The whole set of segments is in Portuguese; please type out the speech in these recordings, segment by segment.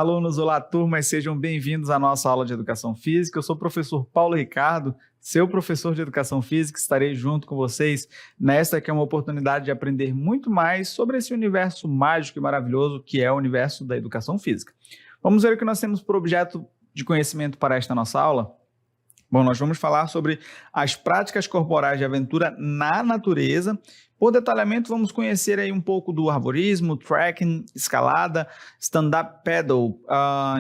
alunos, olá turmas, sejam bem-vindos à nossa aula de Educação Física. Eu sou o professor Paulo Ricardo, seu professor de Educação Física, estarei junto com vocês nesta que é uma oportunidade de aprender muito mais sobre esse universo mágico e maravilhoso que é o universo da Educação Física. Vamos ver o que nós temos por objeto de conhecimento para esta nossa aula? Bom, nós vamos falar sobre as práticas corporais de aventura na natureza. Por detalhamento, vamos conhecer aí um pouco do arvorismo, trekking, escalada, stand-up paddle.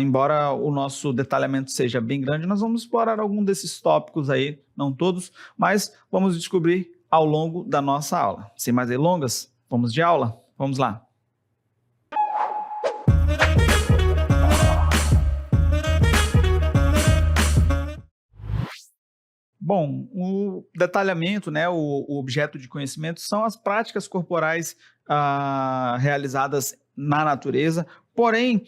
Embora o nosso detalhamento seja bem grande, nós vamos explorar algum desses tópicos aí, não todos, mas vamos descobrir ao longo da nossa aula. Sem mais delongas, vamos de aula? Vamos lá! Bom, o detalhamento, né, o objeto de conhecimento são as práticas corporais realizadas na natureza. Porém,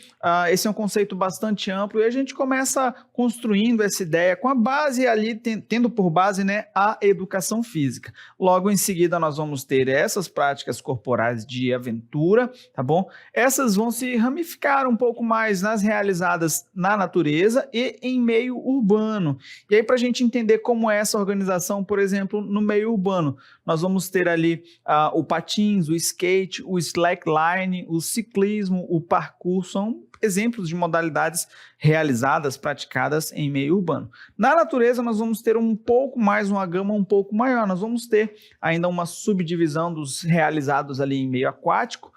esse é um conceito bastante amplo e a gente começa construindo essa ideia com a base ali, tendo por base, né, a educação física. Logo em seguida, nós vamos ter essas práticas corporais de aventura, tá bom? Essas vão se ramificar um pouco mais nas realizadas na natureza e em meio urbano. E aí, para a gente entender como é essa organização, por exemplo, no meio urbano, nós vamos ter ali o patins, o skate, o slackline, o ciclismo, o parkour, são exemplos de modalidades realizadas, praticadas em meio urbano. Na natureza, nós vamos ter um pouco mais, uma gama um pouco maior. Nós vamos ter ainda uma subdivisão dos realizados ali em meio aquático,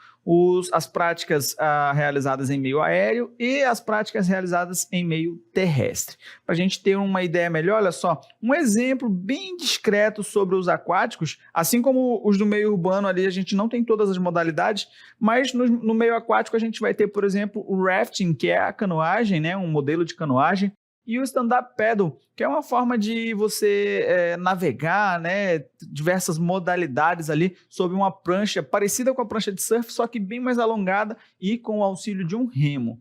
as práticas realizadas em meio aéreo e as práticas realizadas em meio terrestre. Para a gente ter uma ideia melhor, olha só, um exemplo bem discreto sobre os aquáticos, assim como os do meio urbano ali, a gente não tem todas as modalidades, mas no meio aquático a gente vai ter, por exemplo, o rafting, que é a canoagem, né, um modelo de canoagem, e o stand-up paddle, que é uma forma de você navegar, né, diversas modalidades ali sobre uma prancha parecida com a prancha de surf, só que bem mais alongada e com o auxílio de um remo.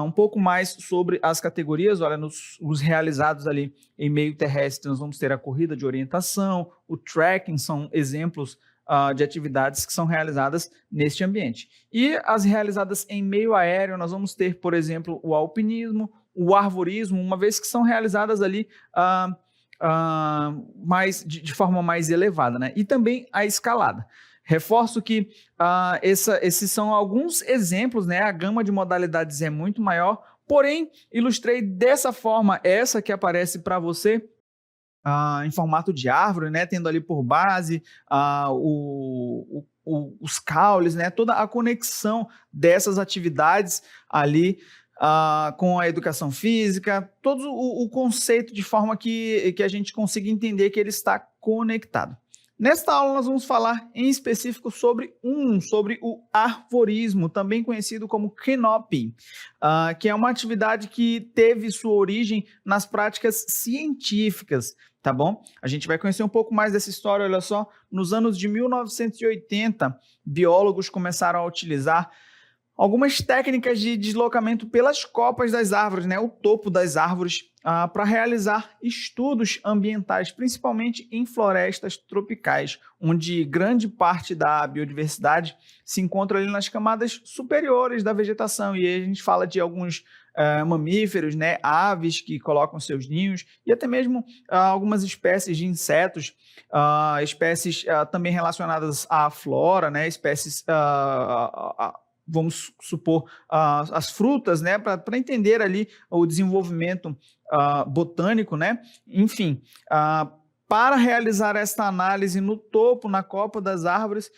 Um pouco mais sobre as categorias, olha, os realizados ali em meio terrestre, nós vamos ter a corrida de orientação, o trekking, são exemplos de atividades que são realizadas neste ambiente. E as realizadas em meio aéreo, nós vamos ter, por exemplo, o alpinismo, o arvorismo, uma vez que são realizadas ali de forma mais elevada, né? E também a escalada. Reforço que esses são alguns exemplos, né? A gama de modalidades é muito maior, porém, ilustrei dessa forma essa que aparece para você em formato de árvore, né? Tendo ali por base os caules, né? Toda a conexão dessas atividades ali com a educação física, todo o conceito de forma que a gente consiga entender que ele está conectado. Nesta aula nós vamos falar em específico sobre o arvorismo, também conhecido como canopy, que é uma atividade que teve sua origem nas práticas científicas, tá bom? A gente vai conhecer um pouco mais dessa história, olha só, nos anos de 1980, biólogos começaram a utilizar algumas técnicas de deslocamento pelas copas das árvores, né, o topo das árvores, para realizar estudos ambientais, principalmente em florestas tropicais, onde grande parte da biodiversidade se encontra ali nas camadas superiores da vegetação. E aí a gente fala de alguns mamíferos, né, aves que colocam seus ninhos, e até mesmo algumas espécies de insetos, espécies também relacionadas à flora, né, espécies vamos supor, as frutas, né, para entender ali o desenvolvimento botânico, né, enfim, para realizar esta análise no topo, na copa das árvores,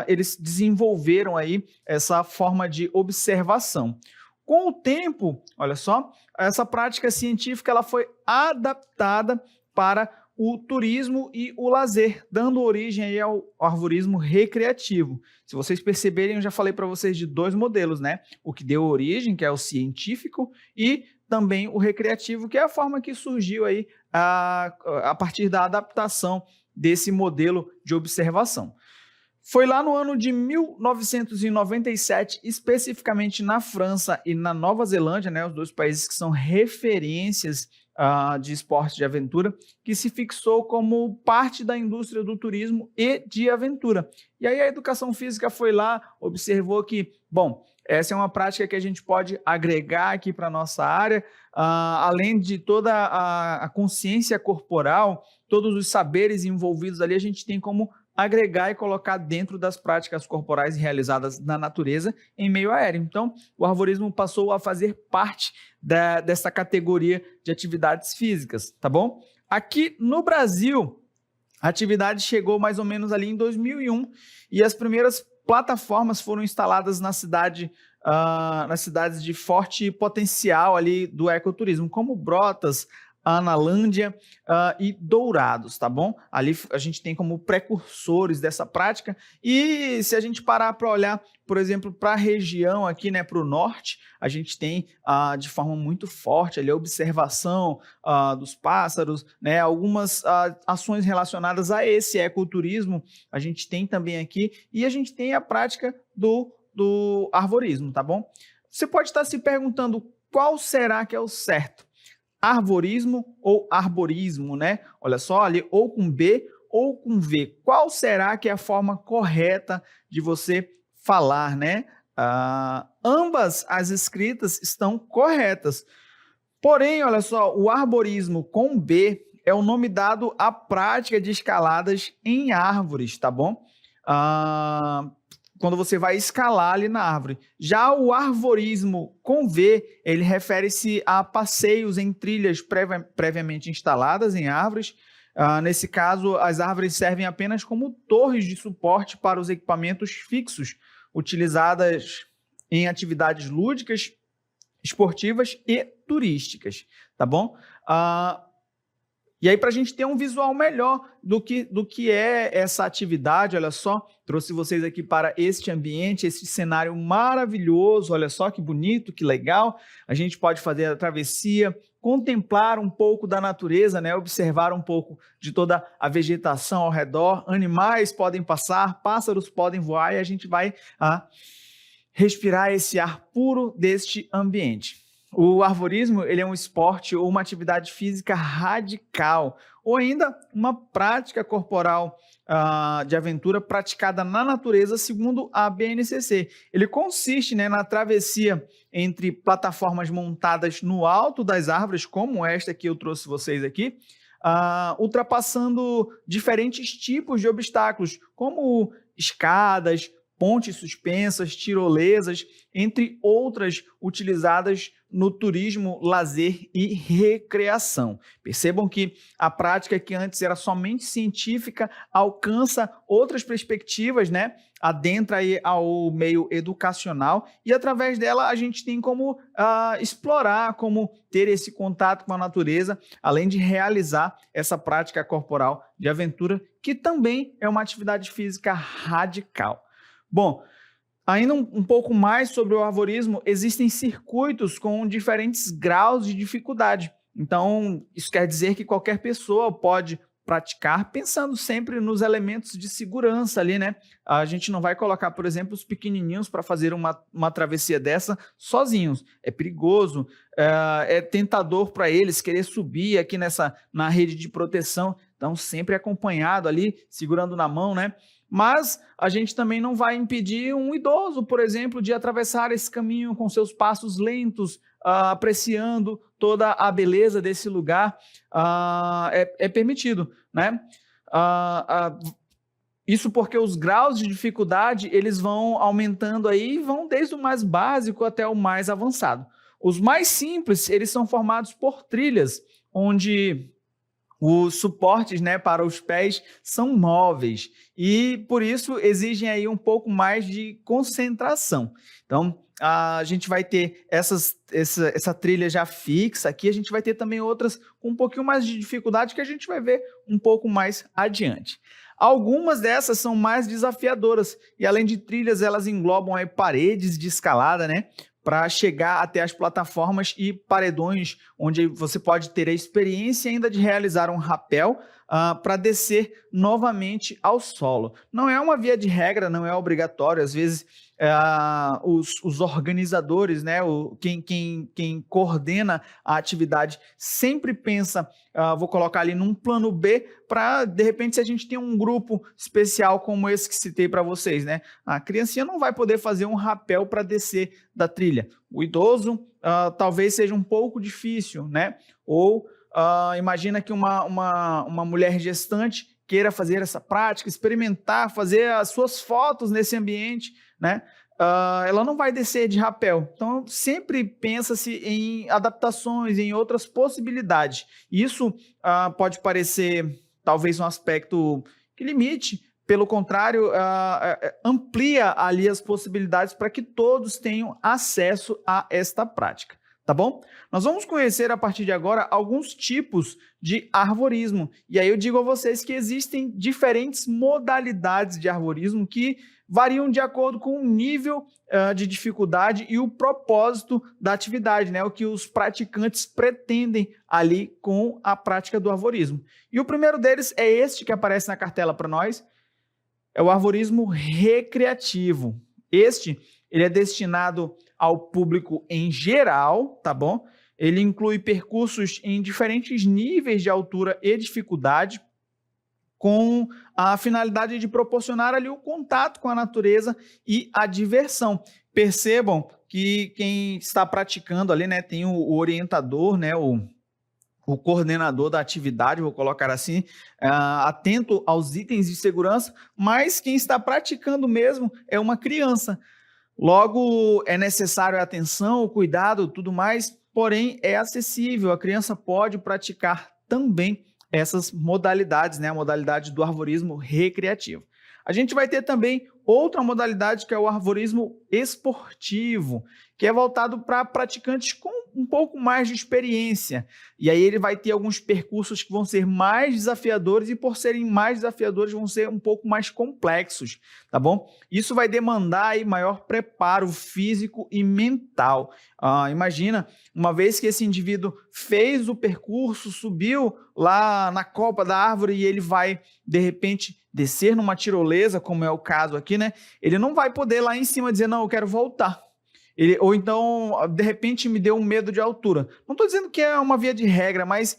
eles desenvolveram aí essa forma de observação. Com o tempo, olha só, essa prática científica ela foi adaptada para o turismo e o lazer, dando origem aí ao arvorismo recreativo. Se vocês perceberem, eu já falei para vocês de dois modelos, né? O que deu origem, que é o científico, e também o recreativo, que é a forma que surgiu aí a partir da adaptação desse modelo de observação. Foi lá no ano de 1997, especificamente na França e na Nova Zelândia, né, os dois países que são referências de esporte de aventura, que se fixou como parte da indústria do turismo e de aventura. E aí a educação física foi lá, observou que, bom, essa é uma prática que a gente pode agregar aqui para a nossa área, além de toda a consciência corporal, todos os saberes envolvidos ali, a gente tem como agregar e colocar dentro das práticas corporais realizadas na natureza em meio aéreo. Então, o arvorismo passou a fazer parte dessa categoria de atividades físicas, tá bom? Aqui no Brasil, a atividade chegou mais ou menos ali em 2001 e as primeiras plataformas foram instaladas nas cidades de forte potencial ali do ecoturismo, como Brotas, Analândia e Dourados, tá bom? Ali a gente tem como precursores dessa prática e se a gente parar para olhar, por exemplo, para a região aqui, né, para o norte, a gente tem de forma muito forte ali a observação dos pássaros, né, algumas ações relacionadas a esse ecoturismo a gente tem também aqui e a gente tem a prática do arvorismo, tá bom? Você pode estar se perguntando qual será que é o certo? Arvorismo ou arborismo, né? Olha só ali, ou com B ou com V. Qual será que é a forma correta de você falar, né? Ambas as escritas estão corretas. Porém, olha só, o arborismo com B é o nome dado à prática de escaladas em árvores, tá bom? Quando você vai escalar ali na árvore. Já o arvorismo com V, ele refere-se a passeios em trilhas previamente instaladas em árvores. Nesse caso, as árvores servem apenas como torres de suporte para os equipamentos fixos, utilizadas em atividades lúdicas, esportivas e turísticas, tá bom? E aí, para a gente ter um visual melhor do que é essa atividade, olha só, trouxe vocês aqui para este ambiente, esse cenário maravilhoso, olha só que bonito, que legal. A gente pode fazer a travessia, contemplar um pouco da natureza, né? Observar um pouco de toda a vegetação ao redor, animais podem passar, pássaros podem voar e a gente vai respirar esse ar puro deste ambiente. O arvorismo ele é um esporte ou uma atividade física radical, ou ainda uma prática corporal de aventura praticada na natureza, segundo a BNCC. Ele consiste, né, na travessia entre plataformas montadas no alto das árvores, como esta que eu trouxe vocês aqui, ultrapassando diferentes tipos de obstáculos, como escadas, pontes suspensas, tirolesas, entre outras utilizadas no turismo, lazer e recreação. Percebam que a prática que antes era somente científica alcança outras perspectivas, né? Adentra aí ao meio educacional e através dela a gente tem como explorar, como ter esse contato com a natureza, além de realizar essa prática corporal de aventura, que também é uma atividade física radical. Bom, ainda um pouco mais sobre o arvorismo, existem circuitos com diferentes graus de dificuldade. Então, isso quer dizer que qualquer pessoa pode praticar pensando sempre nos elementos de segurança ali, né? A gente não vai colocar, por exemplo, os pequenininhos para fazer uma travessia dessa sozinhos. É perigoso, é tentador para eles querer subir aqui na rede de proteção. Então, sempre acompanhado ali, segurando na mão, né? Mas a gente também não vai impedir um idoso, por exemplo, de atravessar esse caminho com seus passos lentos, apreciando toda a beleza desse lugar. É permitido, né? Isso porque os graus de dificuldade eles vão aumentando aí, vão desde o mais básico até o mais avançado. Os mais simples, eles são formados por trilhas, onde os suportes, né, para os pés são móveis e, por isso, exigem aí um pouco mais de concentração. Então, a gente vai ter essa trilha já fixa aqui, a gente vai ter também outras com um pouquinho mais de dificuldade que a gente vai ver um pouco mais adiante. Algumas dessas são mais desafiadoras e, além de trilhas, elas englobam aí paredes de escalada, né? Para chegar até as plataformas e paredões, onde você pode ter a experiência ainda de realizar um rapel para descer novamente ao solo. Não é uma via de regra, não é obrigatório, às vezes os organizadores, né, quem coordena a atividade sempre pensa, vou colocar ali num plano B, para de repente se a gente tem um grupo especial como esse que citei para vocês, né, a criancinha não vai poder fazer um rapel para descer da trilha. O idoso talvez seja um pouco difícil, né, ou imagina que uma mulher gestante queira fazer essa prática, experimentar, fazer as suas fotos nesse ambiente, né? Ela não vai descer de rapel. Então, sempre pensa-se em adaptações, em outras possibilidades. Isso pode parecer, talvez, um aspecto que limite, pelo contrário, amplia ali as possibilidades para que todos tenham acesso a esta prática. Tá bom? Nós vamos conhecer a partir de agora alguns tipos de arvorismo. E aí eu digo a vocês que existem diferentes modalidades de arvorismo que variam de acordo com o nível de dificuldade e o propósito da atividade, né? O que os praticantes pretendem ali com a prática do arvorismo. E o primeiro deles é este que aparece na cartela para nós, é o arvorismo recreativo. Ele é destinado ao público em geral, tá bom? Ele inclui percursos em diferentes níveis de altura e dificuldade, com a finalidade de proporcionar ali o contato com a natureza e a diversão. Percebam que quem está praticando ali, né, tem o orientador, né, o coordenador da atividade, vou colocar assim, atento aos itens de segurança, mas quem está praticando mesmo é uma criança. Logo, é necessário a atenção, o cuidado, tudo mais, porém é acessível, a criança pode praticar também essas modalidades, né? A modalidade do arvorismo recreativo. A gente vai ter também outra modalidade que é o arvorismo esportivo, que é voltado para praticantes com um pouco mais de experiência. E aí ele vai ter alguns percursos que vão ser mais desafiadores e por serem mais desafiadores vão ser um pouco mais complexos, tá bom? Isso vai demandar aí maior preparo físico e mental. Imagina, uma vez que esse indivíduo fez o percurso, subiu lá na copa da árvore e ele vai, de repente, descer numa tirolesa, como é o caso aqui, né? Ele não vai poder lá em cima dizer, não, eu quero voltar. Ou então, de repente, me deu um medo de altura. Não estou dizendo que é uma via de regra, mas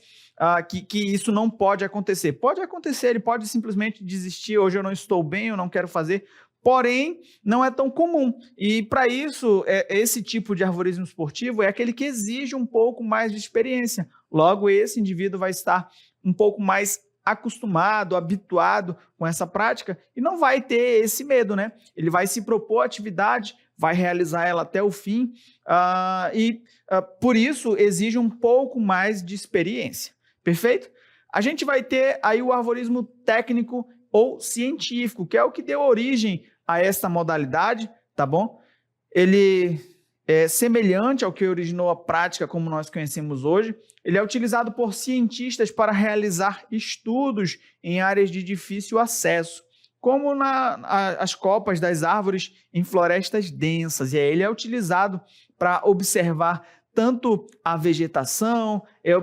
que isso não pode acontecer. Pode acontecer, ele pode simplesmente desistir, hoje eu não estou bem, eu não quero fazer, porém, não é tão comum. E para isso, esse tipo de arvorismo esportivo é aquele que exige um pouco mais de experiência. Logo, esse indivíduo vai estar um pouco mais acostumado, habituado com essa prática e não vai ter esse medo, né? Ele vai se propor a atividade, vai realizar ela até o fim por isso exige um pouco mais de experiência. Perfeito? A gente vai ter aí o arvorismo técnico ou científico, que é o que deu origem a esta modalidade, tá bom? Ele é semelhante ao que originou a prática como nós conhecemos hoje. Ele é utilizado por cientistas para realizar estudos em áreas de difícil acesso, como as copas das árvores em florestas densas. E aí ele é utilizado para observar tanto a vegetação, ele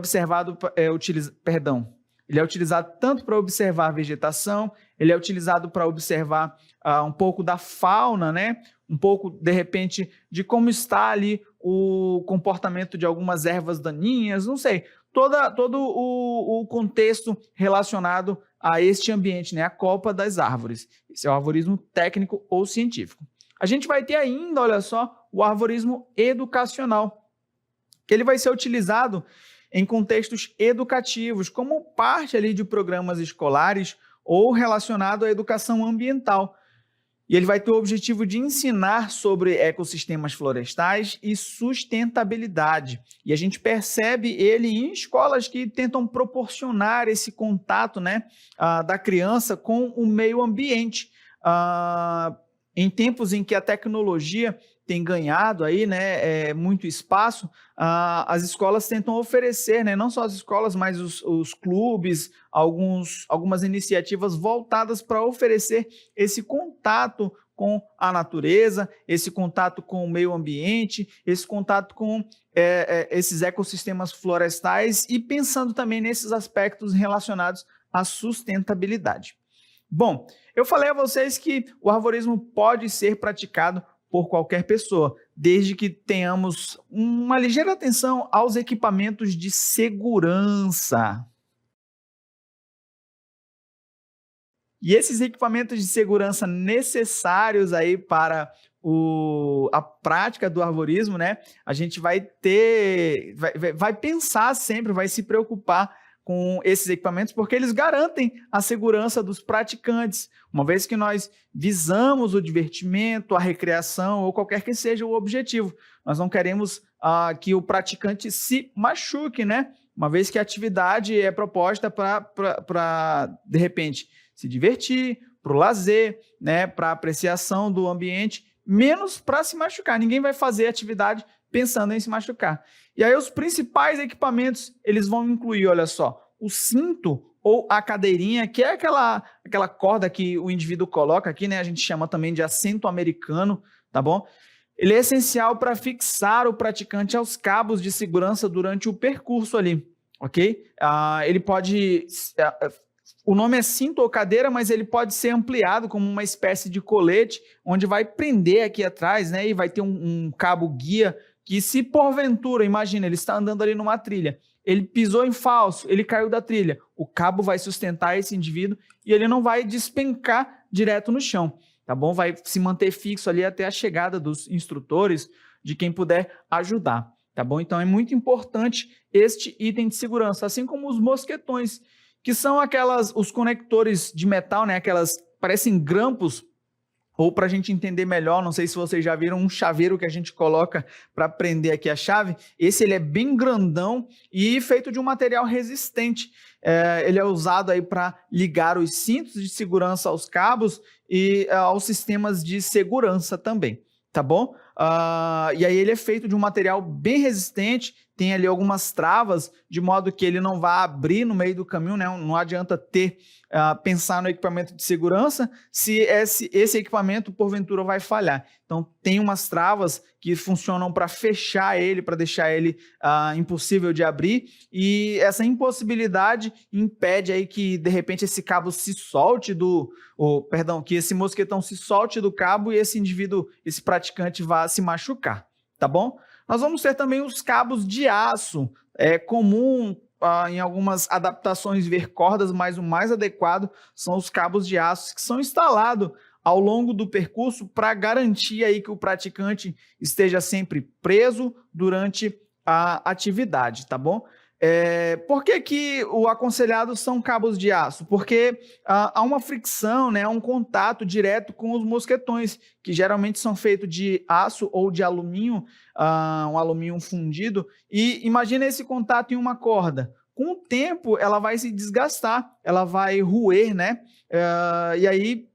é utilizado tanto para observar a vegetação, ele é utilizado para observar um pouco da fauna, né? Um pouco, de repente, de como está ali o comportamento de algumas ervas daninhas, não sei, todo o contexto relacionado a este ambiente, né? A copa das árvores. Esse é o arvorismo técnico ou científico. A gente vai ter ainda, olha só, o arvorismo educacional, que ele vai ser utilizado em contextos educativos, como parte ali de programas escolares ou relacionado à educação ambiental. E ele vai ter o objetivo de ensinar sobre ecossistemas florestais e sustentabilidade. E a gente percebe ele em escolas que tentam proporcionar esse contato, né, da criança com o meio ambiente. Em tempos em que a tecnologia tem ganhado aí, né, muito espaço, as escolas tentam oferecer, né, não só as escolas, mas os clubes, algumas iniciativas voltadas para oferecer esse contato com a natureza, esse contato com o meio ambiente, esse contato com esses ecossistemas florestais e pensando também nesses aspectos relacionados a sustentabilidade. Bom, eu falei a vocês que o arvorismo pode ser praticado por qualquer pessoa, desde que tenhamos uma ligeira atenção aos equipamentos de segurança. E esses equipamentos de segurança necessários aí para a prática do arvorismo, né? A gente vai pensar sempre, vai se preocupar com esses equipamentos, porque eles garantem a segurança dos praticantes, uma vez que nós visamos o divertimento, a recreação ou qualquer que seja o objetivo. Nós não queremos que o praticante se machuque, né? Uma vez que a atividade é proposta para, de repente, se divertir, para o lazer, né? Para a apreciação do ambiente, menos para se machucar. Ninguém vai fazer atividade pensando em se machucar. E aí os principais equipamentos, eles vão incluir, olha só, o cinto ou a cadeirinha, que é aquela corda que o indivíduo coloca aqui, né? A gente chama também de assento americano, tá bom? Ele é essencial para fixar o praticante aos cabos de segurança durante o percurso ali, ok? Ele pode... O nome é cinto ou cadeira, mas ele pode ser ampliado como uma espécie de colete, onde vai prender aqui atrás, né? E vai ter um cabo guia que, se porventura, imagina, ele está andando ali numa trilha, ele pisou em falso, ele caiu da trilha, o cabo vai sustentar esse indivíduo e ele não vai despencar direto no chão, tá bom? Vai se manter fixo ali até a chegada dos instrutores, de quem puder ajudar, tá bom? Então é muito importante este item de segurança, assim como os mosquetões, que são os conectores de metal, né? Parecem grampos, ou para a gente entender melhor, não sei se vocês já viram um chaveiro que a gente coloca para prender aqui a chave. Ele é bem grandão e feito de um material resistente. Ele é usado aí para ligar os cintos de segurança aos cabos e aos sistemas de segurança também, tá bom? E aí ele é feito de um material bem resistente, tem ali algumas travas, de modo que ele não vai abrir no meio do caminho, né? Não adianta pensar no equipamento de segurança se esse equipamento, porventura, vai falhar. Então, tem umas travas que funcionam para fechar ele, para deixar ele impossível de abrir, e essa impossibilidade impede aí que, de repente, esse cabo se solte que esse mosquetão se solte do cabo e esse indivíduo, esse praticante, vá se machucar, tá bom? Nós vamos ter também os cabos de aço. É comum em algumas adaptações ver cordas, mas o mais adequado são os cabos de aço que são instalados ao longo do percurso para garantir aí que o praticante esteja sempre preso durante a atividade, tá bom? Por que o aconselhado são cabos de aço? Porque há uma fricção, né, um contato direto com os mosquetões, que geralmente são feitos de aço ou de alumínio, um alumínio fundido, e imagina esse contato em uma corda. Com o tempo, ela vai se desgastar, ela vai roer, né? E aí,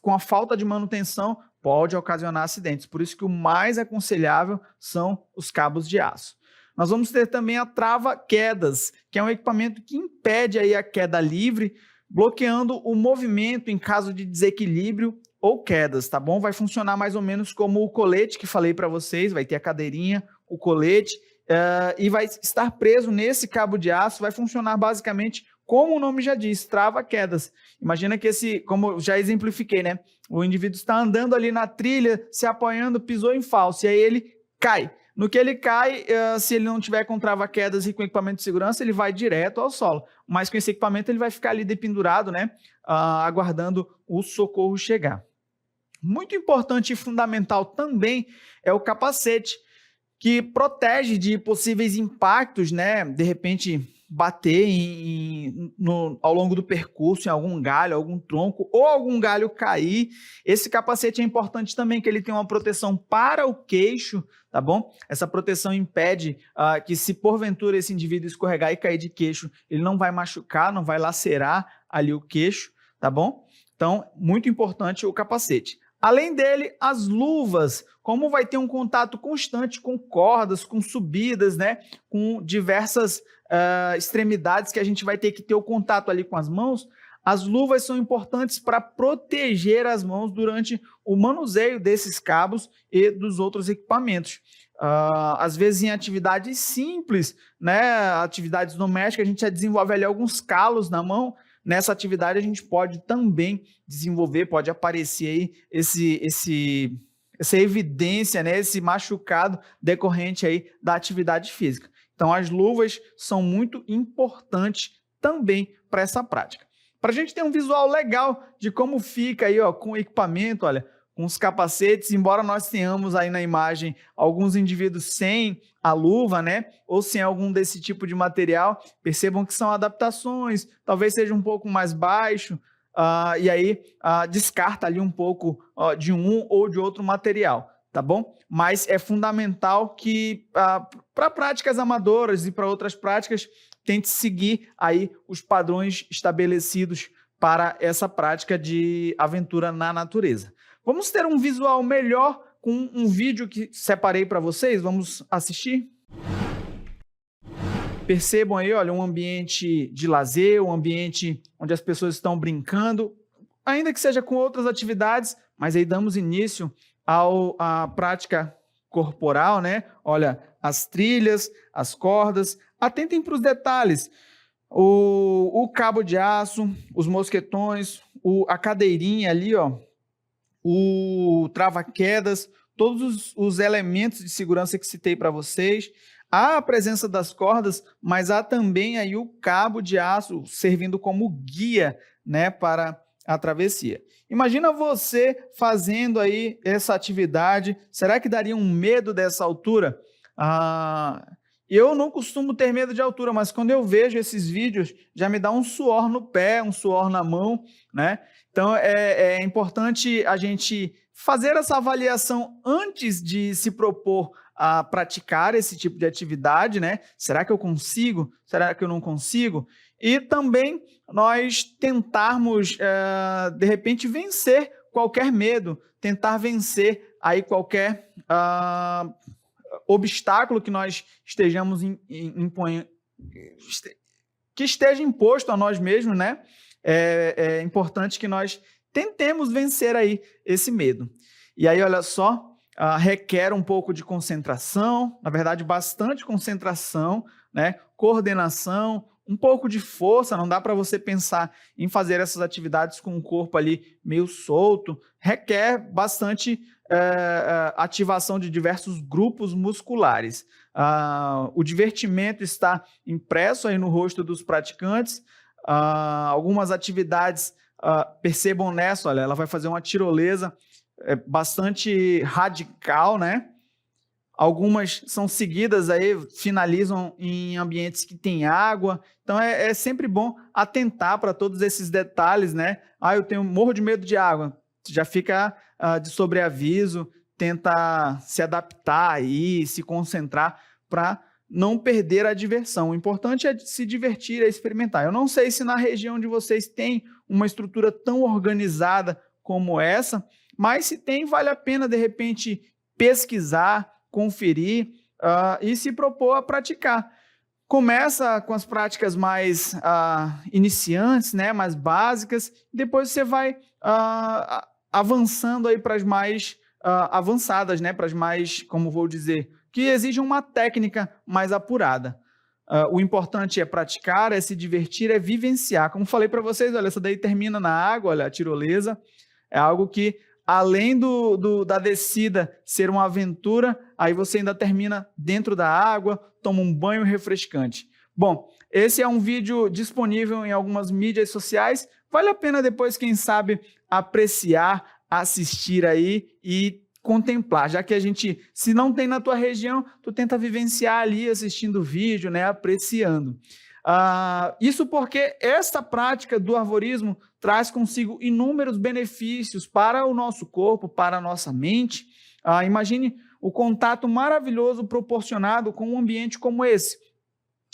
com a falta de manutenção, pode ocasionar acidentes. Por isso que o mais aconselhável são os cabos de aço. Nós vamos ter também a trava-quedas, que é um equipamento que impede aí a queda livre, bloqueando o movimento em caso de desequilíbrio ou quedas, tá bom? Vai funcionar mais ou menos como o colete que falei para vocês, vai ter a cadeirinha, o colete, e vai estar preso nesse cabo de aço, vai funcionar basicamente como o nome já diz, trava-quedas. Imagina que como já exemplifiquei, né? O indivíduo está andando ali na trilha, se apoiando, pisou em falso, e aí ele cai. No que ele cai, se ele não tiver com trava-quedas e com equipamento de segurança, ele vai direto ao solo. Mas com esse equipamento ele vai ficar ali dependurado, né? Aguardando o socorro chegar. Muito importante e fundamental também é o capacete, que protege de possíveis impactos, né? De repente bater ao longo do percurso em algum galho, algum tronco, ou algum galho cair. Esse capacete é importante também, que ele tem uma proteção para o queixo, tá bom? Essa proteção impede que, se porventura esse indivíduo escorregar e cair de queixo, ele não vai machucar, não vai lacerar ali o queixo, tá bom? Então, muito importante o capacete. Além dele, as luvas, como vai ter um contato constante com cordas, com subidas, né? Com diversas extremidades que a gente vai ter que ter o contato ali com as mãos, As luvas são importantes para proteger as mãos durante o manuseio desses cabos e dos outros equipamentos. Às vezes em atividades simples, né, atividades domésticas, a gente já desenvolve ali alguns calos na mão. Nessa atividade a gente pode também desenvolver, pode aparecer aí essa evidência, né, esse machucado decorrente aí da atividade física. Então as luvas são muito importantes também para essa prática. Para a gente ter um visual legal de como fica aí, ó, com o equipamento, olha, com os capacetes, embora nós tenhamos aí na imagem alguns indivíduos sem a luva, né, ou sem algum desse tipo de material, percebam que são adaptações, talvez seja um pouco mais baixo, e aí descarta ali um pouco de um ou de outro material, tá bom? Mas é fundamental que para práticas amadoras e para outras práticas, tente seguir aí os padrões estabelecidos para essa prática de aventura na natureza. Vamos ter um visual melhor com um vídeo que separei para vocês, vamos assistir? Percebam aí, olha, um ambiente de lazer, um ambiente onde as pessoas estão brincando, ainda que seja com outras atividades, mas aí damos início à prática corporal, né? Olha, as trilhas, as cordas, atentem para os detalhes, o cabo de aço, os mosquetões, a cadeirinha ali, ó, o trava-quedas, todos os elementos de segurança que citei para vocês. Há a presença das cordas, mas há também aí o cabo de aço servindo como guia, né, para a travessia. Imagina você fazendo aí essa atividade, será que daria um medo dessa altura? Eu não costumo ter medo de altura, mas quando eu vejo esses vídeos, já me dá um suor no pé, um suor na mão, né? Então, é importante a gente fazer essa avaliação antes de se propor a praticar esse tipo de atividade, né? Será que eu consigo? Será que eu não consigo? E também nós tentarmos, de repente, vencer qualquer medo, tentar vencer aí qualquer obstáculo que nós estejamos que esteja imposto a nós mesmos, né? É importante que nós tentemos vencer aí esse medo. E aí, olha só, requer um pouco de concentração, na verdade, bastante concentração, né? Coordenação, um pouco de força, não dá para você pensar em fazer essas atividades com o corpo ali meio solto, requer bastante ativação de diversos grupos musculares. O divertimento está impresso aí no rosto dos praticantes. Algumas atividades, percebam nessa, olha, ela vai fazer uma tirolesa bastante radical, né? Algumas são seguidas aí, finalizam em ambientes que tem água. Então é sempre bom atentar para todos esses detalhes, né? Eu morro de medo de água. Já fica de sobreaviso, tenta se adaptar aí, se concentrar para não perder a diversão. O importante é se divertir, é experimentar. Eu não sei se na região de vocês tem uma estrutura tão organizada como essa, mas se tem, vale a pena, de repente, pesquisar, conferir e se propor a praticar. Começa com as práticas mais iniciantes, né, mais básicas, depois você vai avançando aí para as mais avançadas, né, para as mais, como vou dizer, que exigem uma técnica mais apurada. O importante é praticar, é se divertir, é vivenciar. Como falei para vocês, olha, essa daí termina na água, olha, a tirolesa, é algo que, além da descida ser uma aventura, aí você ainda termina dentro da água, toma um banho refrescante. Bom, esse é um vídeo disponível em algumas mídias sociais. Vale a pena depois, quem sabe, apreciar, assistir aí e contemplar, já que a gente, se não tem na tua região, tu tenta vivenciar ali assistindo o vídeo, né, apreciando. Isso porque essa prática do arvorismo traz consigo inúmeros benefícios para o nosso corpo, para a nossa mente. Imagine o contato maravilhoso proporcionado com um ambiente como esse.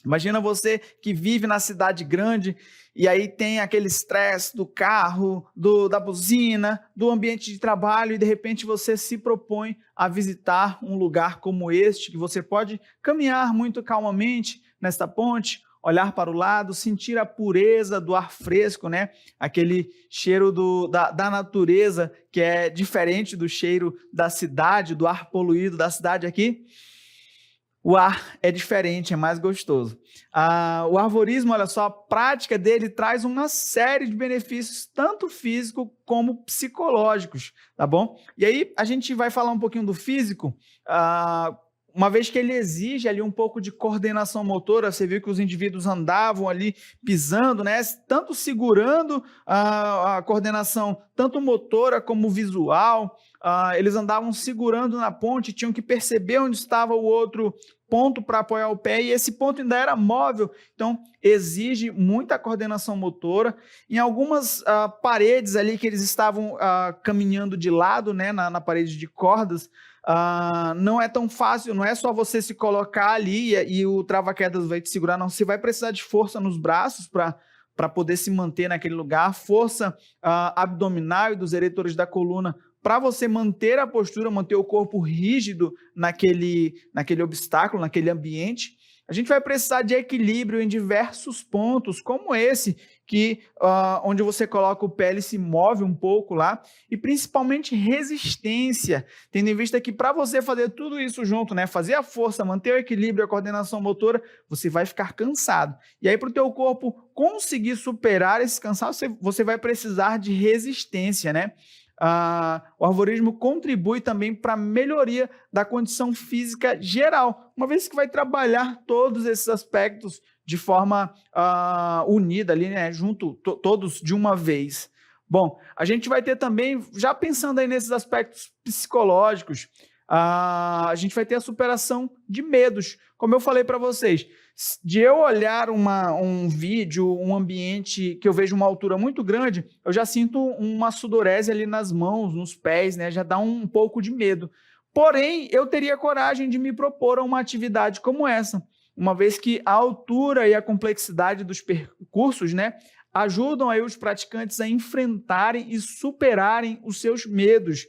Imagina você que vive na cidade grande e aí tem aquele estresse do carro, da buzina, do ambiente de trabalho e de repente você se propõe a visitar um lugar como este, que você pode caminhar muito calmamente nesta ponte, olhar para o lado, sentir a pureza do ar fresco, né? Aquele cheiro da natureza que é diferente do cheiro da cidade, do ar poluído da cidade aqui. O ar é diferente, é mais gostoso. O arvorismo, olha só, a prática dele traz uma série de benefícios, tanto físicos como psicológicos, tá bom? E aí, a gente vai falar um pouquinho do físico, uma vez que ele exige ali um pouco de coordenação motora. Você viu que os indivíduos andavam ali pisando, né? Tanto segurando a coordenação, tanto motora como visual. Eles andavam segurando na ponte, tinham que perceber onde estava o outro ponto para apoiar o pé, e esse ponto ainda era móvel, então exige muita coordenação motora. Em algumas paredes ali que eles estavam caminhando de lado, né, na parede de cordas, não é tão fácil, não é só você se colocar ali e o trava-quedas vai te segurar, não, você vai precisar de força nos braços para poder se manter naquele lugar, força abdominal e dos eretores da coluna, para você manter a postura, manter o corpo rígido naquele obstáculo, naquele ambiente. A gente vai precisar de equilíbrio em diversos pontos, como esse, onde você coloca o pé, ele se move um pouco lá, e principalmente resistência, tendo em vista que para você fazer tudo isso junto, né, fazer a força, manter o equilíbrio, a coordenação motora, você vai ficar cansado. E aí, para o teu corpo conseguir superar esse cansaço, você vai precisar de resistência, né? O arvorismo contribui também para a melhoria da condição física geral, uma vez que vai trabalhar todos esses aspectos de forma unida ali, né, junto, todos de uma vez. Bom, a gente vai ter também, já pensando aí nesses aspectos psicológicos, a gente vai ter a superação de medos, como eu falei para vocês. De eu olhar um vídeo, um ambiente que eu vejo uma altura muito grande, eu já sinto uma sudorese ali nas mãos, nos pés, né? Já dá um pouco de medo. Porém, eu teria coragem de me propor a uma atividade como essa, uma vez que a altura e a complexidade dos percursos, né, ajudam aí os praticantes a enfrentarem e superarem os seus medos,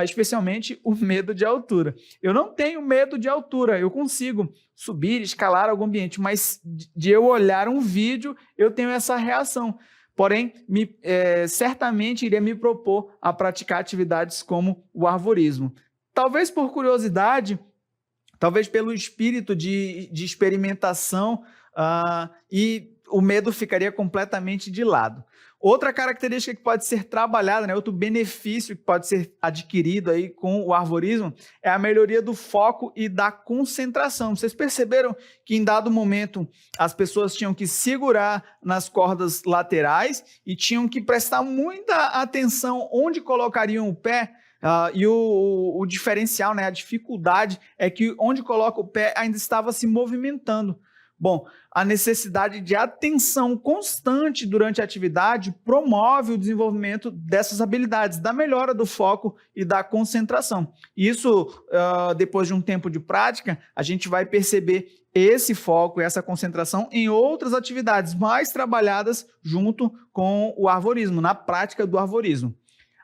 especialmente o medo de altura. Eu não tenho medo de altura, eu consigo subir, escalar algum ambiente, mas de eu olhar um vídeo, eu tenho essa reação. Porém, certamente iria me propor a praticar atividades como o arvorismo. Talvez por curiosidade, talvez pelo espírito de experimentação, e o medo ficaria completamente de lado. Outra característica que pode ser trabalhada, né, outro benefício que pode ser adquirido aí com o arvorismo, é a melhoria do foco e da concentração. Vocês perceberam que em dado momento as pessoas tinham que segurar nas cordas laterais e tinham que prestar muita atenção onde colocariam o pé? E o diferencial, né, a dificuldade é que onde coloca o pé ainda estava se movimentando. Bom, a necessidade de atenção constante durante a atividade promove o desenvolvimento dessas habilidades, da melhora do foco e da concentração. Isso, depois de um tempo de prática, a gente vai perceber esse foco e essa concentração em outras atividades mais trabalhadas junto com o arvorismo, na prática do arvorismo.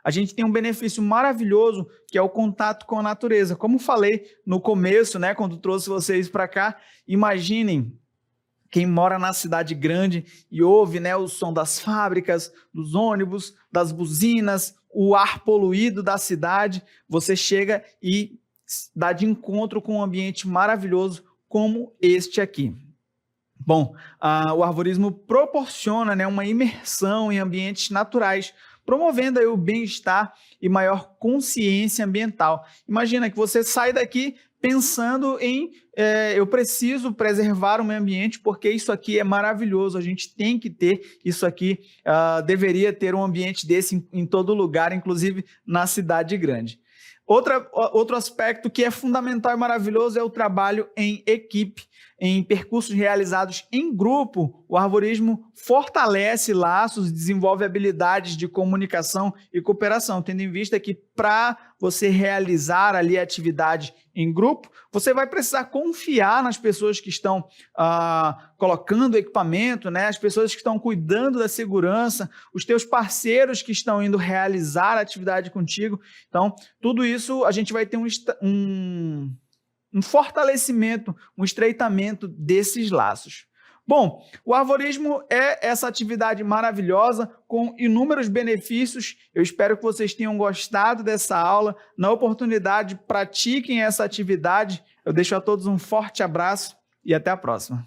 A gente tem um benefício maravilhoso, que é o contato com a natureza. Como falei no começo, né, quando trouxe vocês para cá, imaginem quem mora na cidade grande e ouve, né, o som das fábricas, dos ônibus, das buzinas, o ar poluído da cidade. Você chega e dá de encontro com um ambiente maravilhoso como este aqui. Bom, o arvorismo proporciona, né, uma imersão em ambientes naturais, promovendo aí o bem-estar e maior consciência ambiental. Imagina que você sai daqui pensando em eu preciso preservar o meio ambiente porque isso aqui é maravilhoso, a gente tem que ter isso aqui, deveria ter um ambiente desse em todo lugar, inclusive na cidade grande. Outro aspecto que é fundamental e maravilhoso é o trabalho em equipe. Em percursos realizados em grupo, o arvorismo fortalece laços e desenvolve habilidades de comunicação e cooperação, tendo em vista que para você realizar ali a atividade em grupo, você vai precisar confiar nas pessoas que estão colocando o equipamento, né? As pessoas que estão cuidando da segurança, os teus parceiros que estão indo realizar a atividade contigo. Então, tudo isso a gente vai ter um fortalecimento, um estreitamento desses laços. Bom, o arvorismo é essa atividade maravilhosa com inúmeros benefícios. Eu espero que vocês tenham gostado dessa aula. Na oportunidade, pratiquem essa atividade. Eu deixo a todos um forte abraço e até a próxima.